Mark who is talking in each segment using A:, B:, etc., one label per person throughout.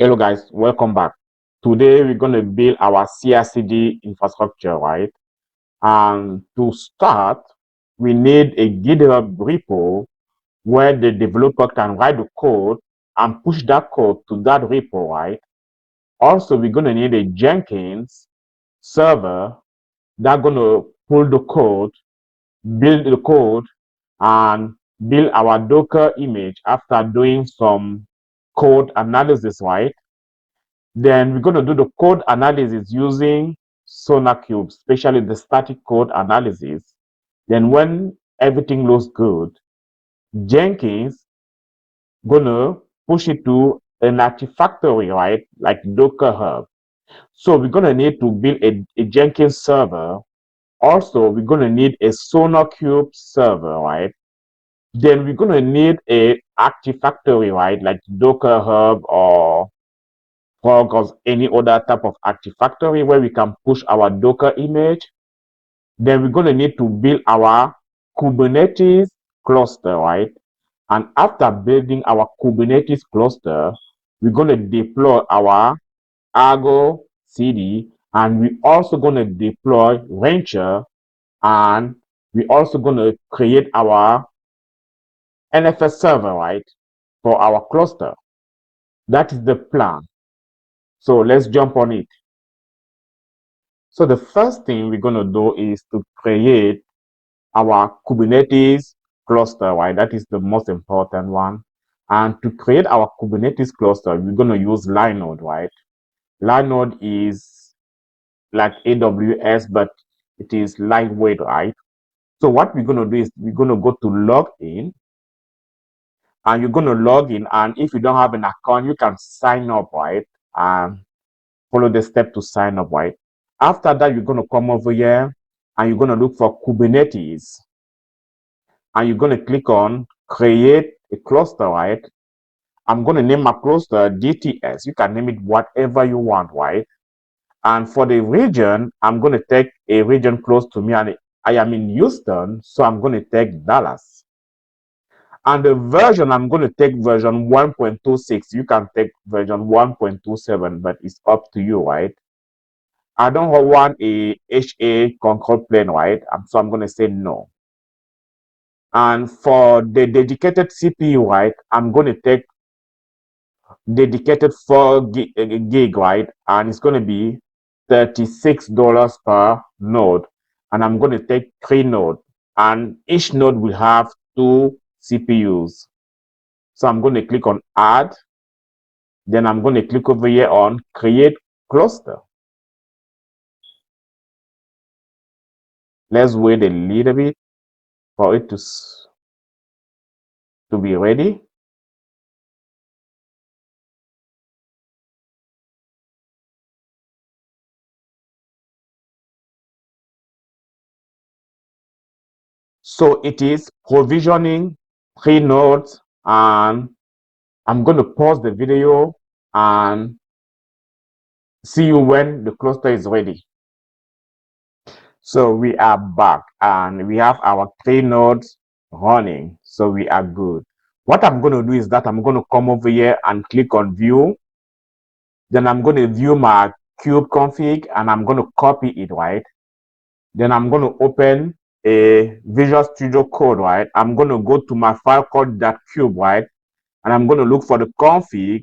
A: Hello guys, welcome back. Today we're going to build our CICD infrastructure, right? And to start, we need a GitHub repo where the developer can write the code and push that code to that repo, right? Also, we're going to need a Jenkins server that's going to pull the code, build the code, and build our Docker image after doing some code analysis, right? Then we're going to do the code analysis using SonarQube, especially the static code analysis. Then when everything looks good, Jenkins gonna push it to an Artifactory, right? Like Docker Hub. So we're gonna need to build a Jenkins server. Also, we're gonna need a SonarQube server, right? Then we're gonna need a Artifactory, right? Like Docker Hub or or any other type of Artifactory where we can push our Docker image. Then we're going to need to build our Kubernetes cluster, right? And after building our Kubernetes cluster, we're going to deploy our ArgoCD, and we're also going to deploy Rancher, and we're also going to create our NFS server, right, for our cluster. That is the plan. So let's jump on it. So the first thing we're going to do is to create our Kubernetes cluster, right? That is the most important one. And to create our Kubernetes cluster, we're going to use Linode, right? Linode is like AWS, but it is lightweight, right? So what we're going to do is we're going to go to login, and you're going to log in. And if you don't have an account, you can sign up, right? And follow the step to sign up, right? After that, you're going to come over here and you're going to look for Kubernetes. And you're going to click on create a cluster, right? I'm going to name my cluster DTS. You can name it whatever you want, right? And for the region, I'm going to take a region close to me, and I am in Houston, so I'm going to take Dallas. And the version, I'm going to take version 1.26. You can take version 1.27, but it's up to you, right? I don't want a HA control plane, right? So I'm going to say no. And for the dedicated CPU, right, I'm going to take dedicated 4 gig, right? And it's going to be $36 per node. And I'm going to take 3 nodes. And each node will have 2 CPUs. So I'm going to click on add. Then I'm going to click over here on create cluster. Let's wait a little bit for it to be ready. So it is provisioning 3 nodes, and I'm going to pause the video and see you when the cluster is ready. So we are back and we have our 3 nodes running. So we are good. What I'm going to do is that I'm going to come over here and click on view. Then I'm going to view my cube config and I'm going to copy it, right? Then I'm going to open a Visual Studio Code, right? I'm going to go to my file called .cube, right? And I'm going to look for the config.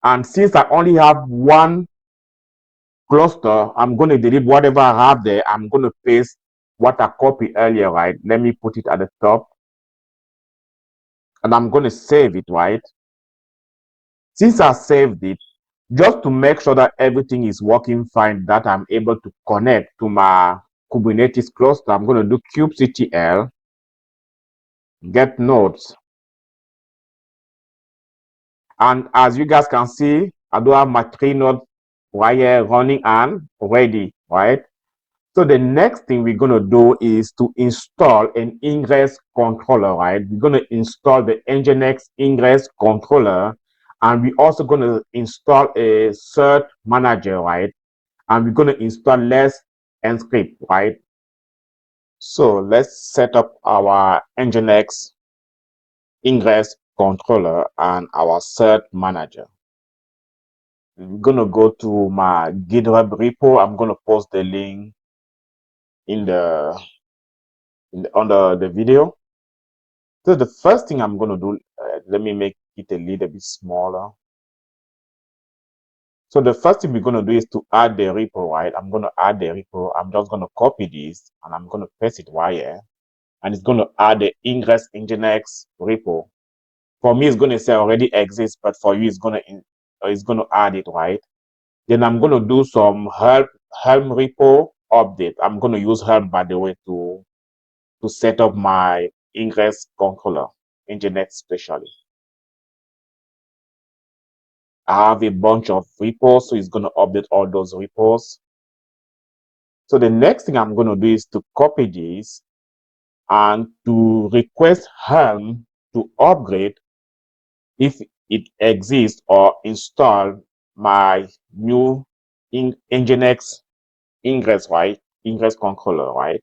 A: And since I only have one cluster, I'm going to delete whatever I have there. I'm going to paste what I copied earlier, right? Let me put it at the top. And I'm going to save it, right? Since I saved it, just to make sure that everything is working fine, that I'm able to connect to my Kubernetes cluster, I'm going to do kubectl get nodes. And as you guys can see, I do have my 3 nodes right here running and ready, right? So the next thing we're going to do is to install an Ingress controller, right? We're going to install the Nginx Ingress controller, and we're also going to install a Cert-Manager, right? And we're going to install less script, right? So let's set up our Nginx Ingress controller and our Cert-Manager. I'm gonna go to my GitHub repo. I'm gonna post the link in the, under the video. So the first thing I'm gonna do, let me make it a little bit smaller. So the first thing we're gonna do is to add the repo, right? I'm gonna add the repo. I'm just gonna copy this and I'm gonna paste it right here, and it's gonna add the Ingress Nginx repo. For me, it's gonna say already exists, but for you, it's gonna add it, right? Then I'm gonna do some Helm repo update. I'm gonna use Helm, by the way, to set up my Ingress controller, Nginx especially. I have a bunch of repos, so it's gonna update all those repos. So the next thing I'm gonna do is to copy this and to request Helm to upgrade if it exists or install my new Nginx Ingress, right? Ingress controller, right?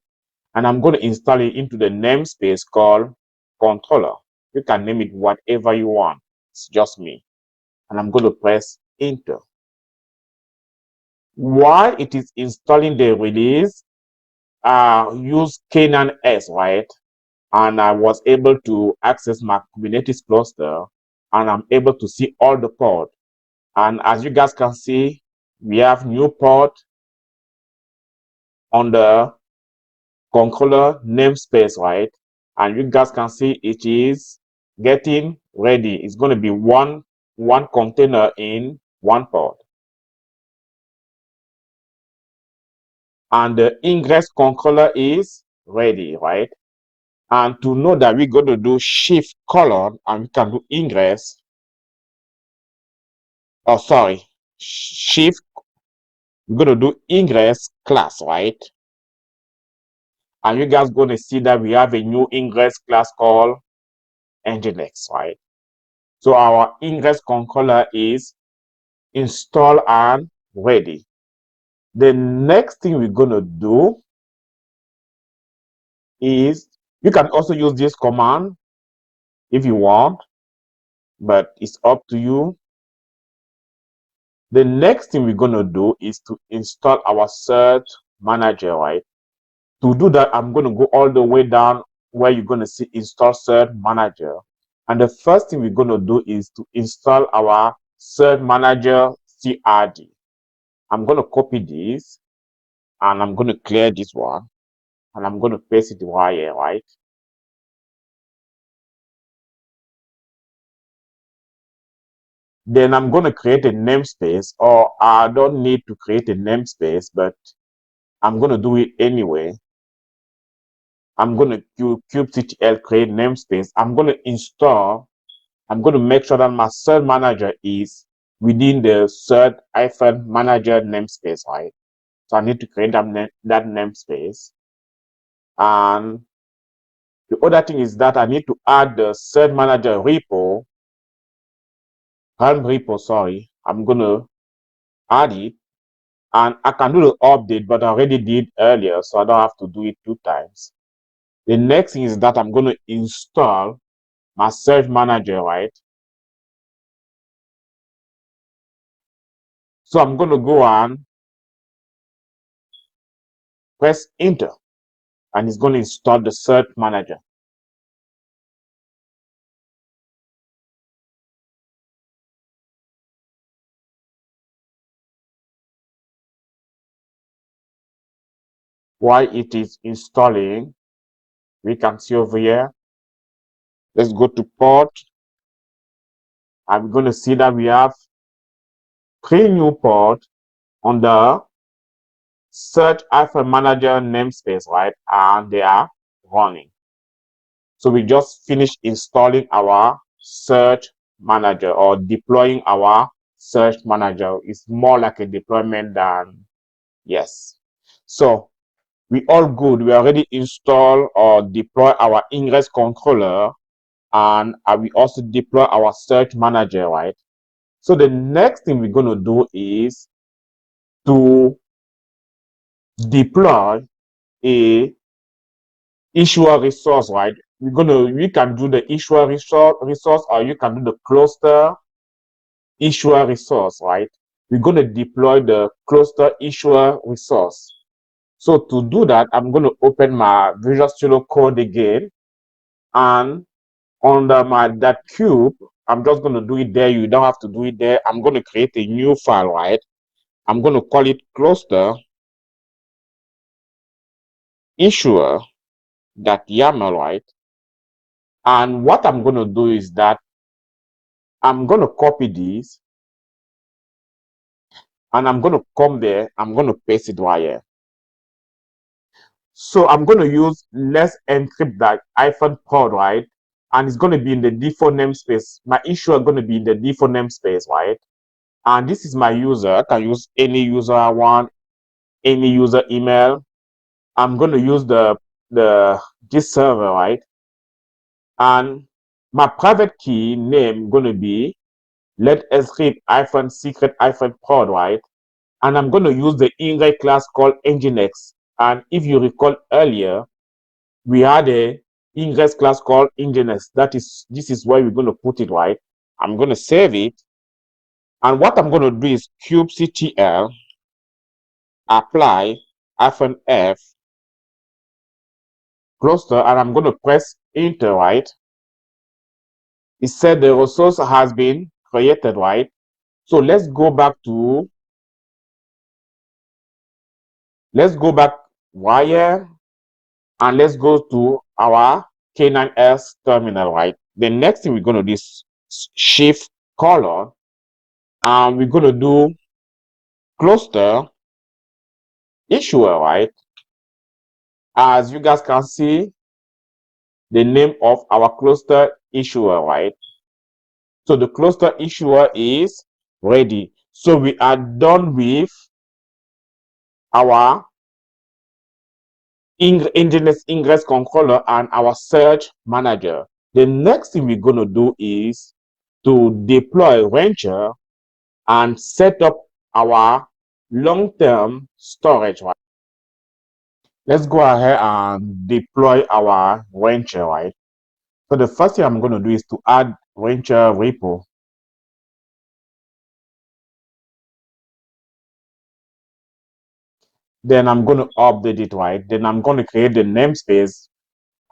A: And I'm going to install it into the namespace called controller. You can name it whatever you want. It's just me. And I'm going to press enter. While it is installing the release, use Canaan S, right? And I was able to access my Kubernetes cluster, and I'm able to see all the port. And as you guys can see, we have new port on the controller namespace, right? And you guys can see it is getting ready. It's going to be one container in one port. And the Ingress controller is ready, right? And to know that we're going to do shift colon and we can do Ingress. Oh, sorry. Shift. We're going to do Ingress class, right? And you guys going to see that we have a new Ingress class called Nginx, right? So our Ingress controller is installed and ready. The next thing we're going to do is, you can also use this command if you want, but it's up to you. The next thing we're going to do is to install our Cert-Manager, right? To do that, I'm going to go all the way down where you're going to see install Cert-Manager. And the first thing we're going to do is to install our Cert-Manager CRD. I'm going to copy this and I'm going to clear this one and I'm going to paste it right here, right? Then I'm going to create a namespace, or I don't need to create a namespace, but I'm going to do it anyway. I'm going to kubectl create namespace. I'm going to install, I'm going to make sure that my Cert-Manager is within the Cert-Manager namespace, right? So I need to create that namespace. And the other thing is that I need to add the Cert-Manager repo, Helm repo, sorry. I'm going to add it. And I can do the update, but I already did earlier, so I don't have to do it 2 times. The next thing is that I'm going to install my Cert-Manager, right? So I'm going to go and press enter, and it's going to install the Cert-Manager. While it is installing, we can see over here. Let's go to port. I'm going to see that we have 3 new ports on the Cert-Manager namespace, right? And they are running. So we just finished installing our Cert-Manager, or deploying our Cert-Manager. It's more like a deployment than, yes. So we all good. We already install or deploy our Ingress controller, and we also deploy our Cert-Manager, right? So the next thing we're going to do is to deploy a issuer resource, right? We can do the issuer resource, or you can do the cluster issuer resource, right? we're going to deploy the cluster issuer resource. So to do that, I'm going to open my Visual Studio Code again, and under my that cube, I'm just going to do it there. You don't have to do it there. I'm going to create a new file, right? I'm going to call it cluster issuer.yaml, right? And what I'm going to do is that I'm going to copy this, and I'm going to come there. I'm going to paste it right here. So I'm going to use let's encrypt that -pod, right? And it's going to be in the default namespace. My issuer is going to be in the default namespace, right? And this is my user. I can use any user I want, any user email. I'm going to use this server, right? And my private key name going to be let encrypt -secret -pod, right? And I'm going to use the Ingress class called Nginx. And if you recall earlier, we had a Ingress class called Nginx. This is where we're going to put it, right? I'm going to save it. And what I'm going to do is kubectl apply -f cluster, and I'm going to press enter, right? It said the resource has been created, right? So let's go back wire, and let's go to our K9S terminal, right? The next thing we're going to do is shift color, and we're going to do cluster issuer, right? As you guys can see, the name of our cluster issuer, right? So the cluster issuer is ready. So we are done with our Nginx Ingress controller and our search manager. The next thing we're going to do is to deploy Rancher and set up our long-term storage, right? Let's go ahead and deploy our Rancher, right? So the first thing I'm going to do is to add Rancher repo. Then I'm going to update it, right? Then I'm going to create the namespace.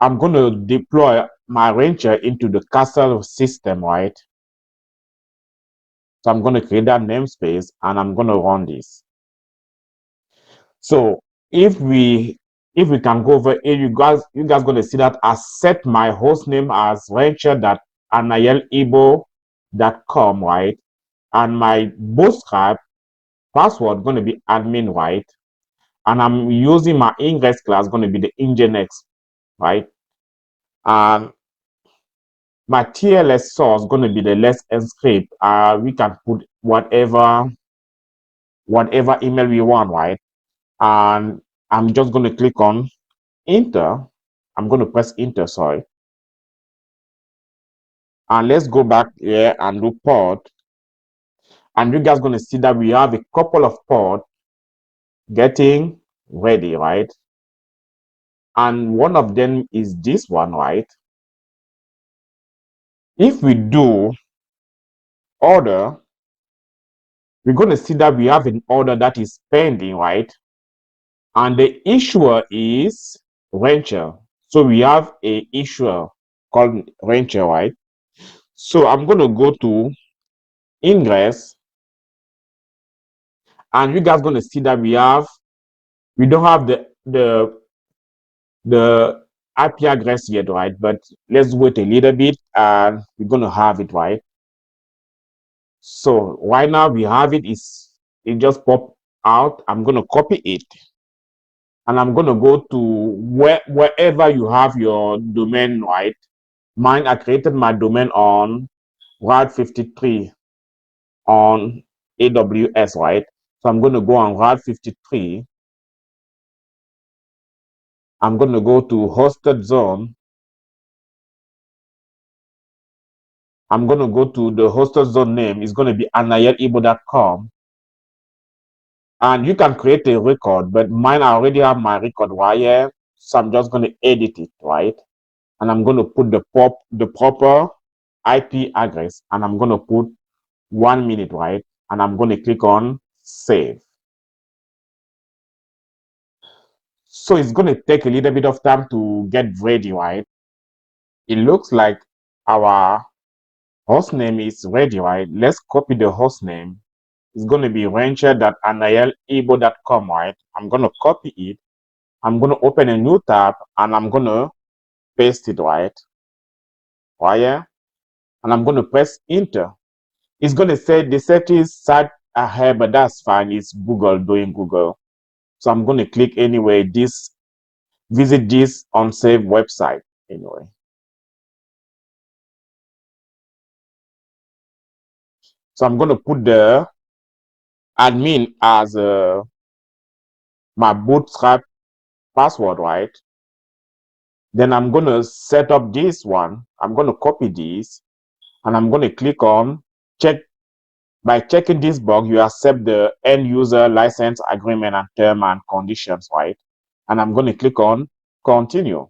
A: I'm going to deploy my Rancher into the castle system, right? So I'm going to create that namespace, and I'm going to run this. So if we can go over here, you guys going to see that I set my host name as rancher.anayelibo.com, right? And my bootstrap password going to be admin, right? And I'm using my Ingress class going to be the Nginx, right? And my TLS source going to be the let's encrypt. We can put whatever email we want, right? And I'm just going to click on enter. I'm going to press enter, sorry. And let's go back here and do port. And you guys going to see that we have a couple of ports getting ready, right? And one of them is this one, right? If we do order, we're going to see that we have an order that is pending, right? And the issuer is Rancher. So we have a issuer called Rancher, right? So I'm going to go to Ingress, and you guys going to see that we don't have the IP address yet, right? But let's wait a little bit, and we're going to have it, right? So right now we have it. It just popped out. I'm going to copy it, and I'm going to go to wherever you have your domain, right? Mine, I created my domain on Route 53 on AWS, right? So I'm going to go on Route 53. I'm going to go to hosted zone. I'm going to go to the hosted zone name. It's going to be anayelibo.com. And you can create a record, but mine, I already have my record right here. So I'm just going to edit it, right? And I'm going to put the proper IP address, and I'm going to put 1 minute, right? and I'm going to click on save. So it's going to take a little bit of time to get ready, right? It looks like our hostname is ready, right? Let's copy the hostname. It's going to be rancher.nilebo.com, right? I'm going to copy it. I'm going to open a new tab and I'm going to paste it, right here. And I'm going to press enter. It's going to say the settings start ahead, but that's fine. It's Google doing Google. So I'm going to click anyway. Visit this unsafe website anyway. So I'm going to put the admin as my bootstrap password, right? Then I'm going to set up this one. I'm going to copy this and I'm going to click on check. By checking this box, you accept the end user license agreement and term and conditions, right? And I'm going to click on continue.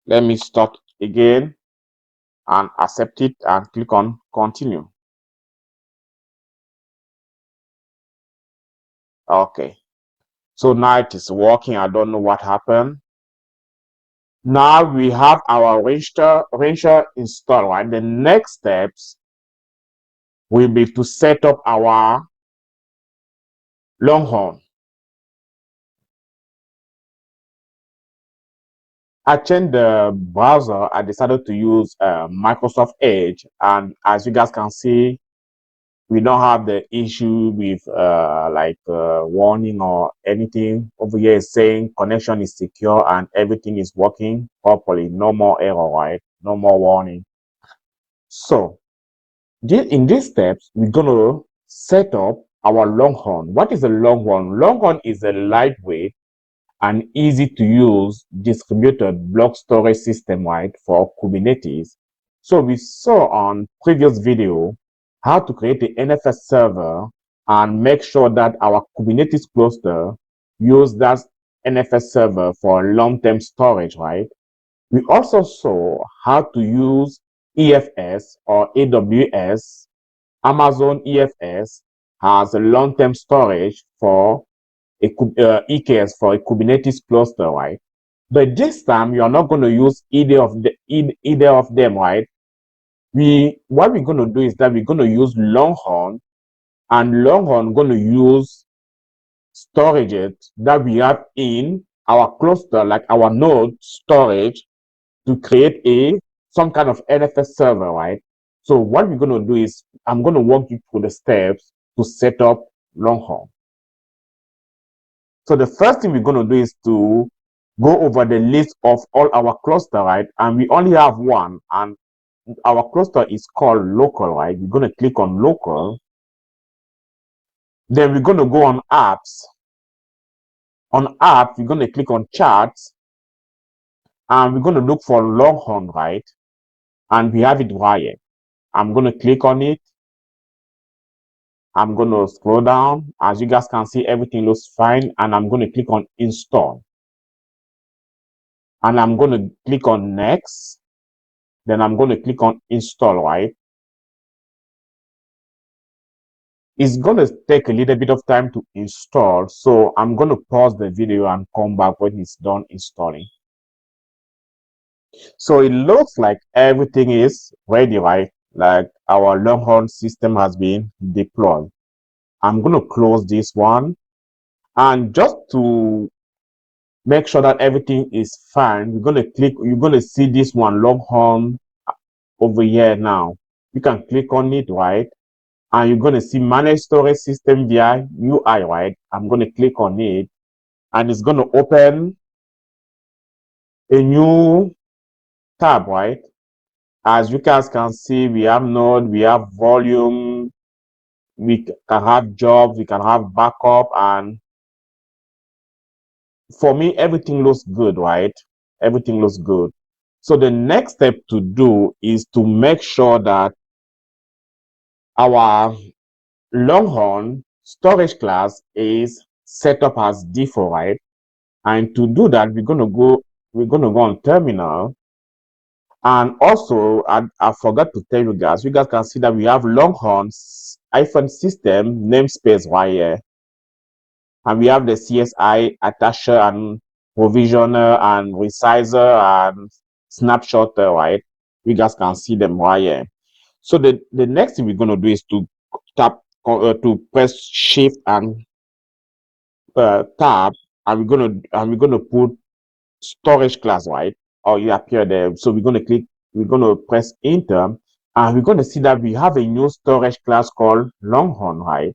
A: Let me start again and accept it and click on continue. Okay. So now it is working. I don't know what happened. Now we have our register installed, right? The next steps will be to set up our LongHorn. I changed the browser. I decided to use Microsoft Edge, and as you guys can see, we don't have the issue with warning or anything. Over here is saying connection is secure and everything is working properly. No more error, right? No more warning. So in these steps, we're gonna set up our LongHorn. What is a LongHorn? LongHorn is a lightweight and easy to use distributed block storage system, right, for Kubernetes. So we saw on previous video how to create the NFS server and make sure that our Kubernetes cluster use that NFS server for long-term storage, right? We also saw how to use EFS or AWS. Amazon EFS has a long-term storage for EKS for a Kubernetes cluster, right? But this time you're not going to use either of them, right? What we're going to do is that we're going to use LongHorn, and LongHorn going to use storages that we have in our cluster, like our node storage, to create some kind of NFS server, right? So what we're going to do is I'm going to walk you through the steps to set up LongHorn. So the first thing we're going to do is to go over the list of all our cluster, right? And we only have one, and our cluster is called local, right? We're going to click on local. Then we're going to go on apps. On apps, we're going to click on charts, and we're going to look for LongHorn, right? And we have it right here. I'm going to click on it. I'm going to scroll down. As you guys can see, everything looks fine. And I'm going to click on install. And I'm going to click on next. Then I'm going to click on install, right? It's going to take a little bit of time to install. So I'm going to pause the video and come back when it's done installing. So it looks like everything is ready, right? Like our LongHorn system has been deployed. I'm going to close this one. And just to make sure that everything is fine, you're going to see this one, LongHorn, over here now. You can click on it, right? And you're going to see manage storage system via UI, right? I'm going to click on it and it's going to open a new tab, right? As you guys can see, we have node, we have volume, we can have jobs, we can have backup, and for me, everything looks good, right? Everything looks good. So the next step to do is to make sure that our LongHorn storage class is set up as default, right? And to do that, we're going to go we're going to go on terminal. And also, I forgot to tell you guys can see that we have LongHorn's -system namespace right here. And we have the CSI attacher and provisioner and resizer and snapshotter, right? You guys can see them right here. So the next thing we're going to do is to to press shift and tab, and we're gonna put storage class, right? Or you appear there. So we're gonna press enter, and we're gonna see that we have a new storage class called LongHorn, right?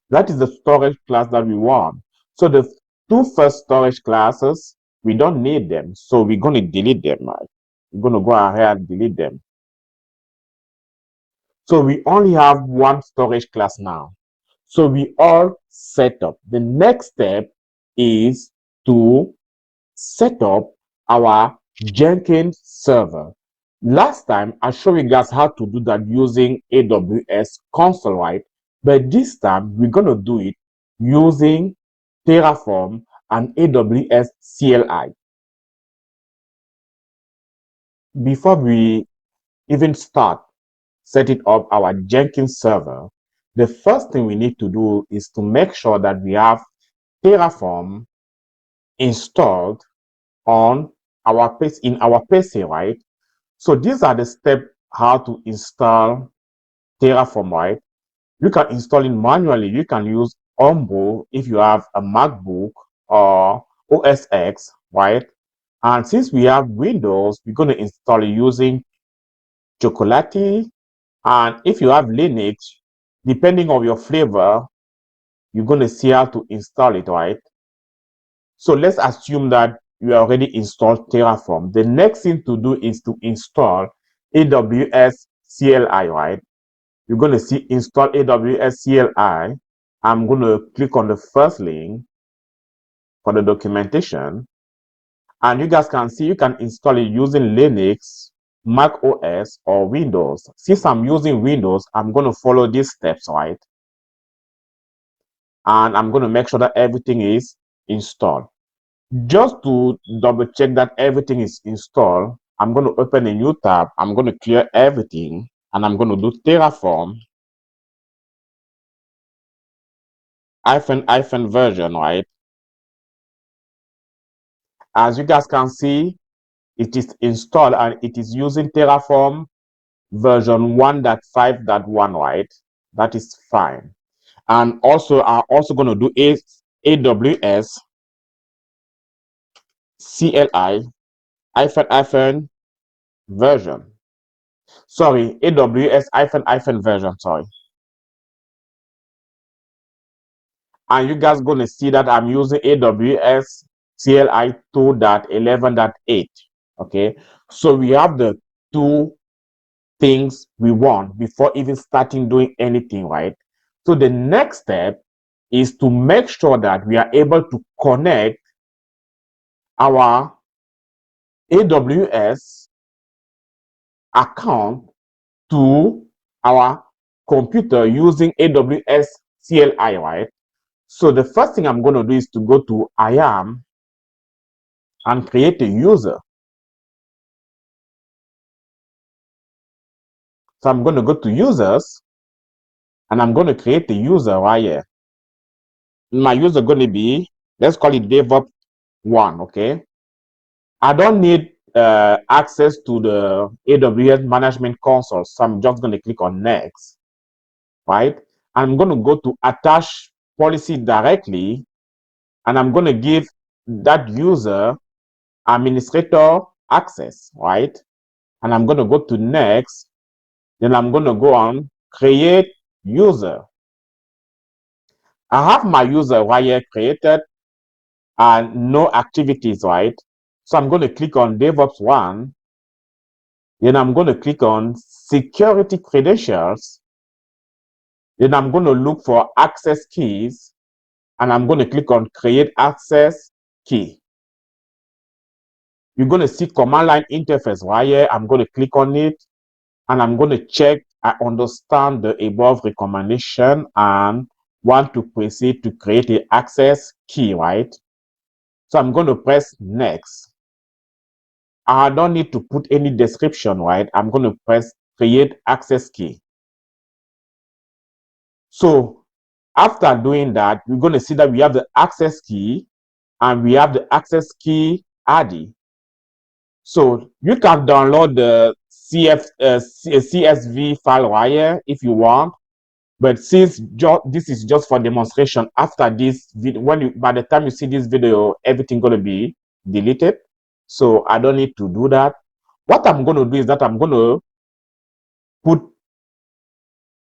A: That is the storage class that we want. So the two first storage classes, we don't need them. So we're gonna delete them, right? We're gonna go ahead and delete them. So we only have one storage class now. So we all set up. The next step is to set up our Jenkins server. Last time, I showed you guys how to do that using AWS console, right? But this time, we're going to do it using Terraform and AWS CLI. Before we even start setting up our Jenkins server, the first thing we need to do is to make sure that we have Terraform installed on our PC, right? So these are the steps how to install Terraform, right? You can install it manually. You can use Umbo if you have a MacBook or OS X, right? And since we have Windows, we're going to install it using Chocolate. And if you have Linux, depending on your flavor, you're going to see how to install it, right? So let's assume that you already installed Terraform. The next thing to do is to install AWS CLI, right? You're going to see install AWS CLI. I'm going to click on the first link for the documentation. And you guys can see you can install it using Linux, Mac OS, or Windows. Since I'm using Windows, I'm going to follow these steps, right? And I'm going to make sure that everything is installed. Just to double check that everything is installed, I'm going to open a new tab. I'm going to clear everything, and I'm going to do Terraform hyphen version, right? As you guys can see, it is installed and it is using Terraform version 1.5.1, right? That is fine. And also, I'm also going to do AWS CLI hyphen version. Sorry, AWS hyphen version, sorry. And you guys going to see that I'm using AWS CLI 2.11.8. Okay, so we have the two things we want before even starting doing anything, right? So the next step is to make sure that we are able to connect our AWS account to our computer using AWS CLI, right? So the first thing I'm going to do is to go to IAM and create a user. So I'm going to go to users and I'm going to create a user right here. My user going to be, let's call it DevOps 1, okay? I don't need access to the AWS management console, so I'm just going to click on next, right? I'm going to go to attach policy directly, and I'm going to give that user administrator access, right? And I'm going to go to next, then I'm going to go on create user. I have my user right here created and no activities, right? So I'm going to click on DevOps 1. Then I'm going to click on security credentials. Then I'm going to look for access keys. And I'm going to click on create access key. You're going to see command line interface right here. I'm going to click on it. And I'm going to check I understand the above recommendation and want to proceed to create an access key, right? So I'm going to press next. I don't need to put any description, right? I'm going to press create access key. So after doing that, we're going to see that we have the access key and we have the access key ID. So you can download the CSV file wire if you want, but since this is just for demonstration, after this video, by the time you see this video, everything going to be deleted. So I don't need to do that. What I'm going to do is that I'm going to put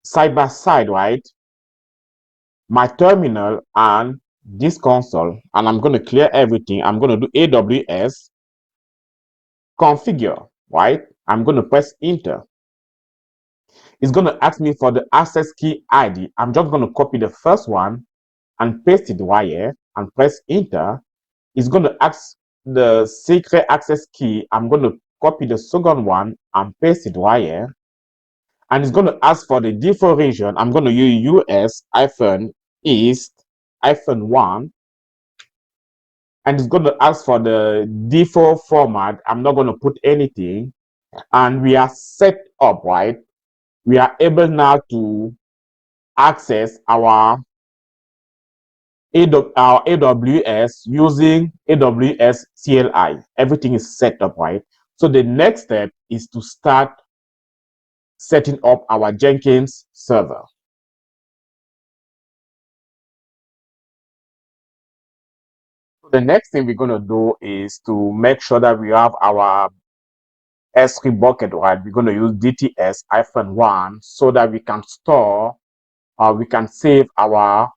A: side by side, right, my terminal and this console, and I'm going to clear everything. I'm going to do AWS configure, right? I'm going to press enter. It's going to ask me for the access key ID. I'm just going to copy the first one and paste it here and press enter. It's going to ask the secret access key. I'm going to copy the second one and paste it here. And it's going to ask for the default region. I'm going to use US-East-1. And it's going to ask for the default format. I'm not going to put anything. And we are set up, right? We are able now to access our AWS using AWS CLI. Everything is set up, right? So the next step is to start setting up our Jenkins server. The next thing we're going to do is to make sure that we have our S3 bucket, right? We're going to use DTS-1 so that we can store or we can save our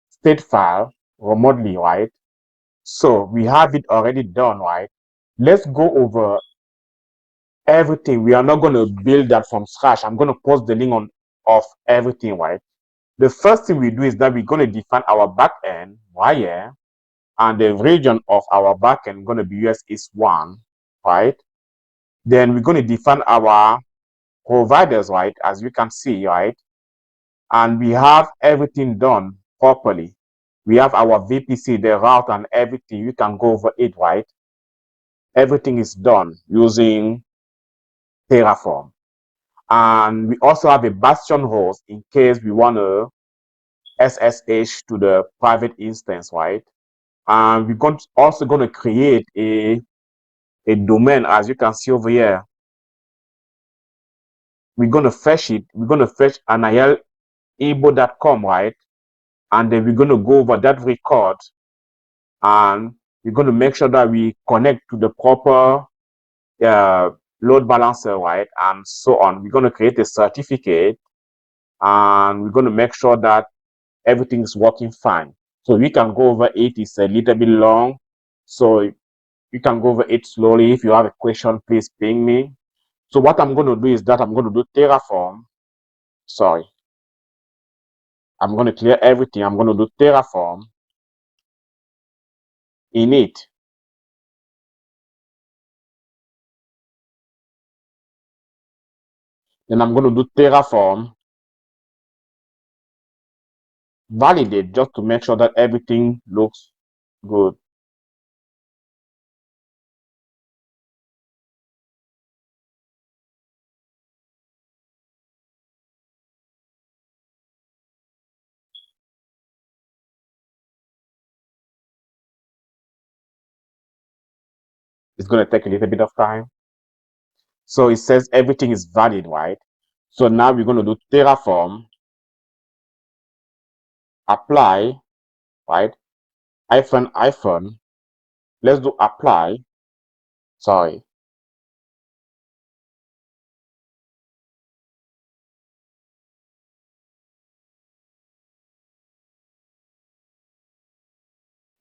A: state file remotely, right? So we have it already done, right? Let's go over everything. We are not going to build that from scratch. I'm going to post the link of everything, right? The first thing we do is that we're going to define our backend right here, and the region of our backend going to be US East 1, right? Then we're going to define our providers, right? As you can see, right? And we have everything done properly. We have our VPC, the route and everything. You can go over it, right? Everything is done using Terraform. And we also have a bastion host in case we want to SSH to the private instance, right? And we're also going to create a domain, as you can see over here. We're going to fetch it. We're going to fetch anil.ebo.com, right? And then we're going to go over that record and we're going to make sure that we connect to the proper load balancer, right? And so on. We're going to create a certificate and we're going to make sure that everything is working fine. So we can go over it. It's a little bit long. So you can go over it slowly. If you have a question, please ping me. So what I'm going to do is that I'm going to do Terraform. Sorry. I'm going to clear everything. I'm going to do Terraform init. Then I'm going to do Terraform validate just to make sure that everything looks good. It's going to take a little bit of time. So it says everything is valid, right? So now we're going to do Terraform apply, right? -. Let's do apply. Sorry.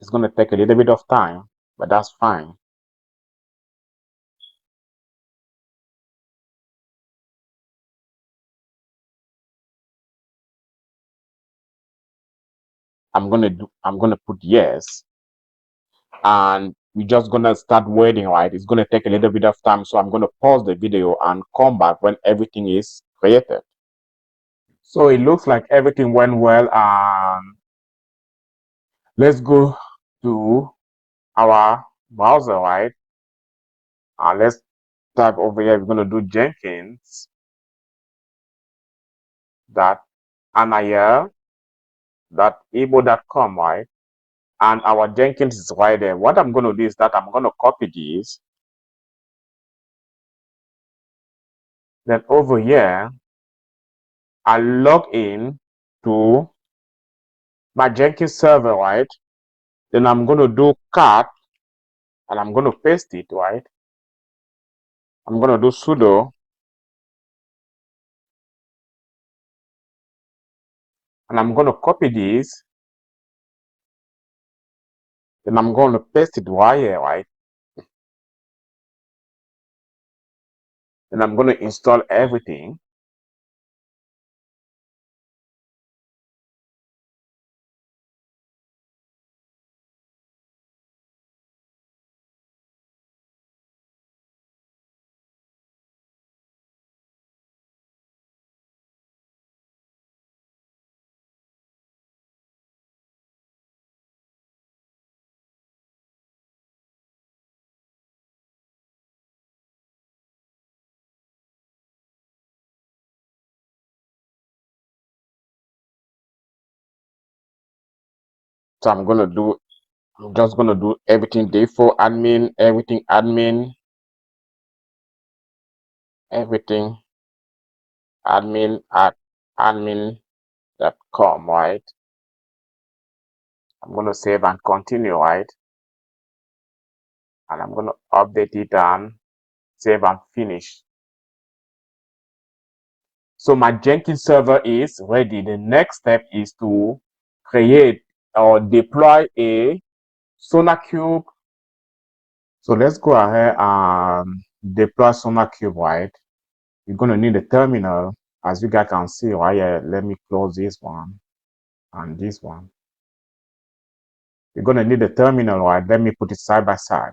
A: It's going to take a little bit of time, but that's fine. I'm going to put yes. And we're just going to start waiting, right? It's going to take a little bit of time. So I'm going to pause the video and come back when everything is created. So it looks like everything went well. And let's go to our browser, right? And let's type over here, we're going to do Jenkins dot anaya.ebo.com, right? And our Jenkins is right there. What I'm going to do is that I'm going to copy this. Then over here, I log in to my Jenkins server, right? Then I'm going to do cat and I'm going to paste it, right? I'm going to do sudo and I'm going to copy this. Then I'm going to paste it right here, right? Then I'm going to install everything. So I'm just going to do everything default admin, everything admin, everything admin at admin.com, right? I'm going to save and continue, right? And I'm going to update it and save and finish. So my Jenkins server is ready. The next step is to create or deploy a SonarQube. So let's go ahead and deploy SonarQube, right? You're going to need a terminal. As you guys can see right here, let me close this one and this one. You're going to need a terminal, right? Let me put it side by side.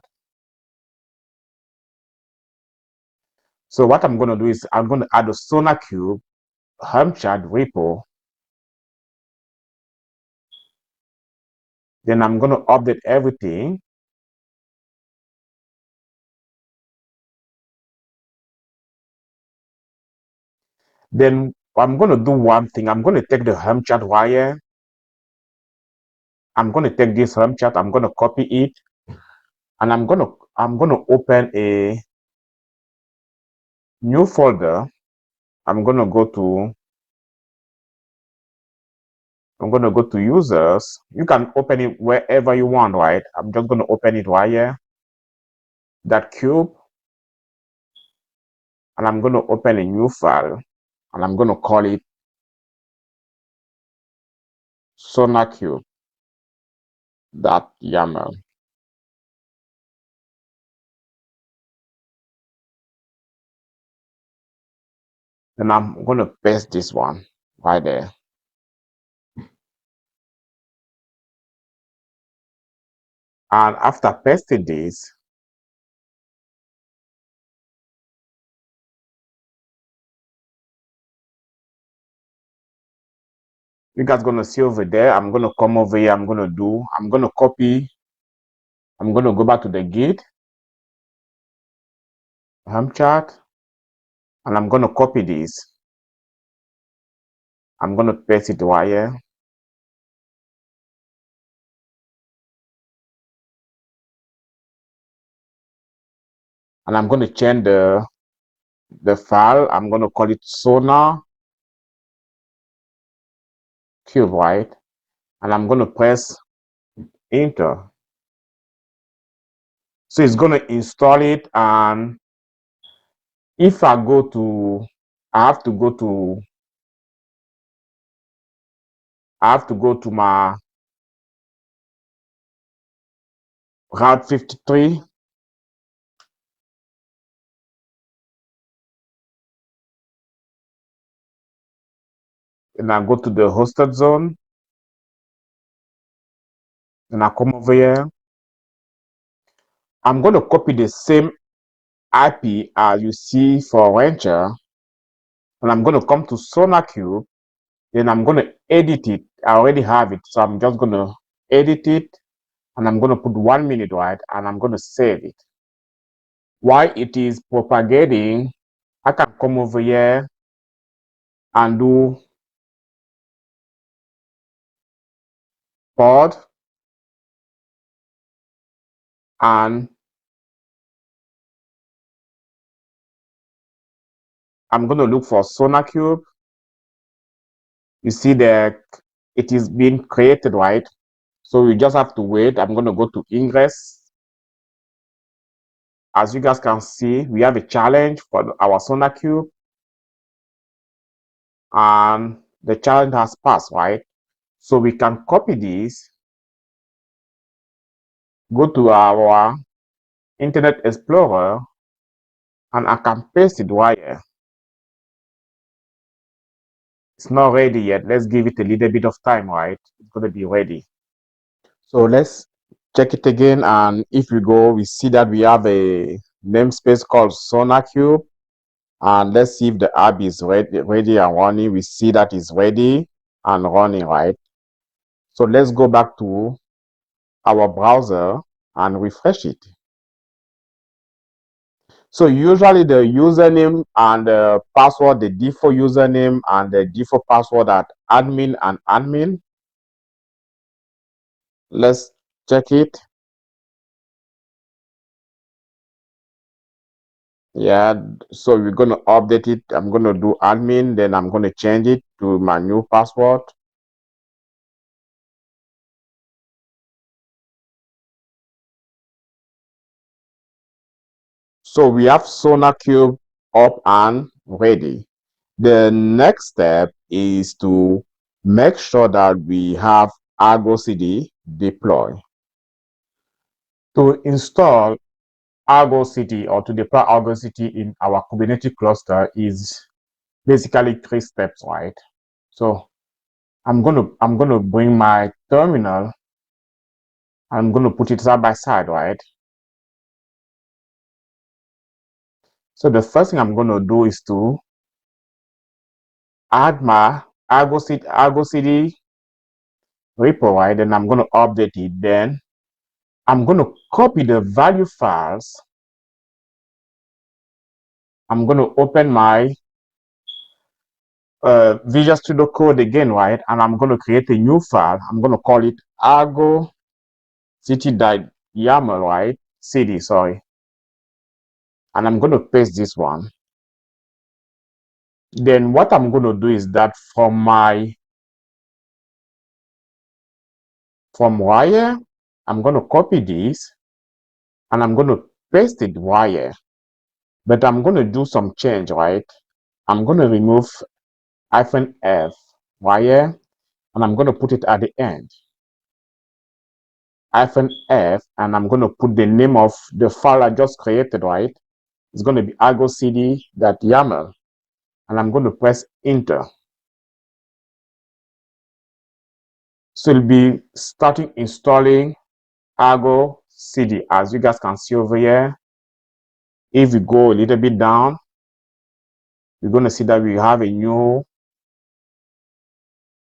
A: So what I'm going to do is I'm going to add a SonarQube Helm chart repo. Then I'm going to update everything. Then I'm going to do one thing. I'm going to take the Helm chart wire. I'm going to take this Helm chart. I'm going to copy it, and I'm going to open a new folder. I'm going to go to users. You can open it wherever you want, right? I'm just going to open it right here. That cube, and I'm going to open a new file, and I'm going to call it SonarQube.yaml. Then I'm going to paste this one right there. And after pasting this, you guys gonna see over there. I'm gonna come over here. I'm gonna copy. I'm gonna go back to the Git Helm chart, and I'm gonna copy this. I'm gonna paste it right here. And I'm gonna change the file. I'm gonna call it SonarQube, right? And I'm gonna press enter. So it's gonna install it, and if I go to, I have to go to my Route 53. And I go to the hosted zone. And I come over here. I'm going to copy the same IP as you see for Rancher. And I'm going to come to SonarQube. Then I'm going to edit it. I already have it. So I'm just going to edit it. And I'm going to put 1 minute, right? And I'm going to save it. while it is propagating, I can come over here and do pod, and I'm going to look for SonarQube. You see that it is being created, right? So you just have to wait. I'm going to go to Ingress. As you guys can see, we have a challenge for our SonarQube, and the challenge has passed, right? So we can copy this, go to our Internet Explorer, and I can paste it right here. It's not ready yet. Let's give it a little bit of time, right? It's going to be ready. So let's check it again. And if we go, we see that we have a namespace called SonarQube. And let's see if the app is ready and running. We see that it's ready and running, right? So let's go back to our browser and refresh it. So usually the username and the password, the default username and the default password are admin and admin. Let's check it. Yeah, so we're going to update it. I'm going to do admin, then I'm going to change it to my new password. So we have SonarQube up and ready. The next step is to make sure that we have ArgoCD deploy. To install ArgoCD or to deploy ArgoCD in our Kubernetes cluster is basically 3 steps, right? So I'm gonna bring my terminal. I'm gonna put it side by side, right? So the first thing I'm gonna do is to add my ArgoCD repo, right? Then I'm gonna update it. Then I'm gonna copy the value files. I'm gonna open my Visual Studio Code again, right? And I'm gonna create a new file. I'm gonna call it ArgoCD.yaml, right? CD, sorry. And I'm gonna paste this one. Then what I'm gonna do is that from wire, I'm gonna copy this and I'm gonna paste it wire. But I'm gonna do some change, right? I'm gonna remove -f wire and I'm gonna put it at the end. -f, and I'm gonna put the name of the file I just created, right? It's gonna be argocd.yaml, and I'm gonna press enter. So it'll be starting installing ArgoCD. As you guys can see over here, if we go a little bit down, you're going to see that we have a new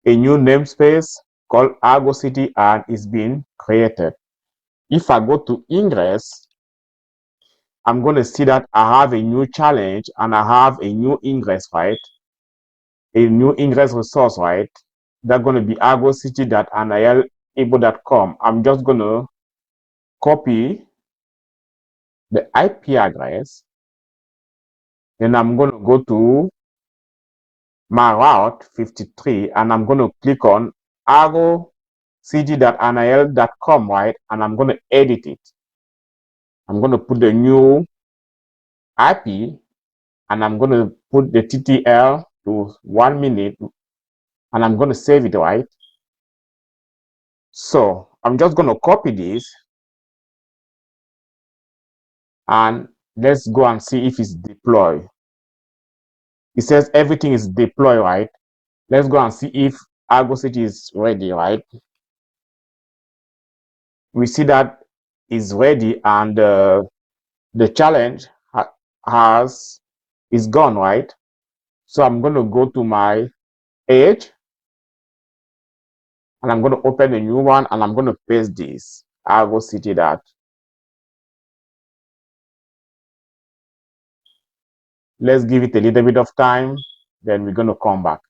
A: namespace called ArgoCD, and it's been created. If I go to Ingress, I'm going to see that I have a new challenge and I have a new Ingress, right? A new Ingress resource, right? That's going to be argocd.nil.able.com. I'm just going to copy the IP address. Then I'm going to go to my route 53 and I'm going to click on argocd.nil.com, right? And I'm going to edit it. I'm going to put the new IP and I'm going to put the TTL to 1 minute and I'm going to save it, right? So I'm just going to copy this and let's go and see if it's deployed. It says everything is deployed, right? Let's go and see if ArgoCD is ready, right? We see that is ready and the challenge is gone, right? So I'm going to go to my page and I'm going to open a new one and I'm going to paste this ArgoCD that. Let's give it a little bit of time, then we're going to come back.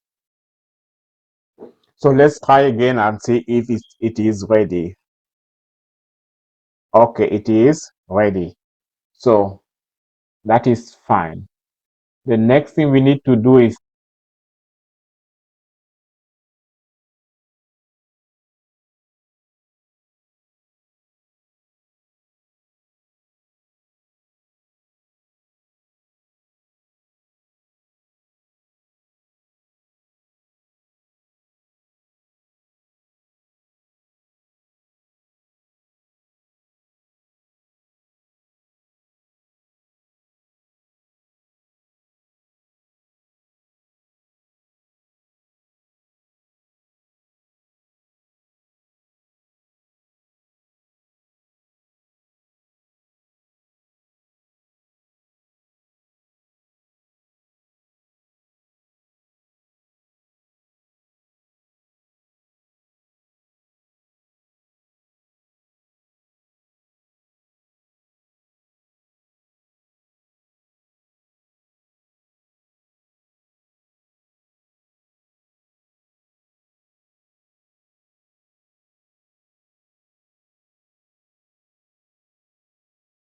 A: So let's try again and see if it is ready. Okay, it is ready. So that is fine. The next thing we need to do is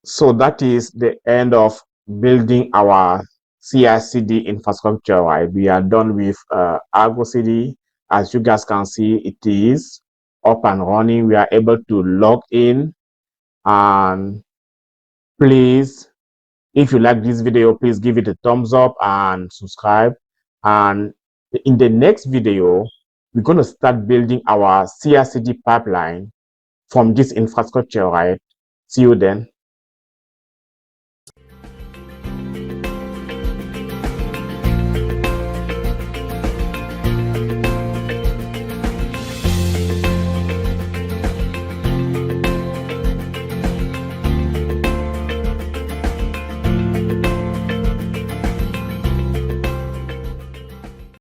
A: so that is the end of building our CICD infrastructure, right? We are done with ArgoCD. As you guys can see, it is up and running. We are able to log in. And please, if you like this video, please give it a thumbs up and subscribe. And in the next video, we're going to start building our CI/CD pipeline from this infrastructure, right? See you then.